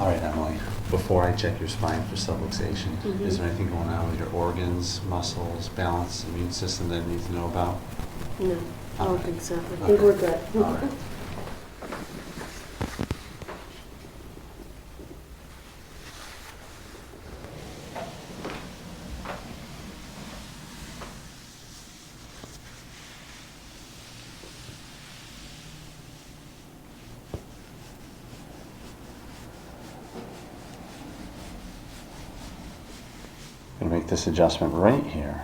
All right, Emily, before I check your spine for subluxation, is there anything going on with your organs, muscles, balance, immune system that I need to know about? No, I All don't right. think so. I Okay. think we're good. All right. Gonna make this adjustment right here.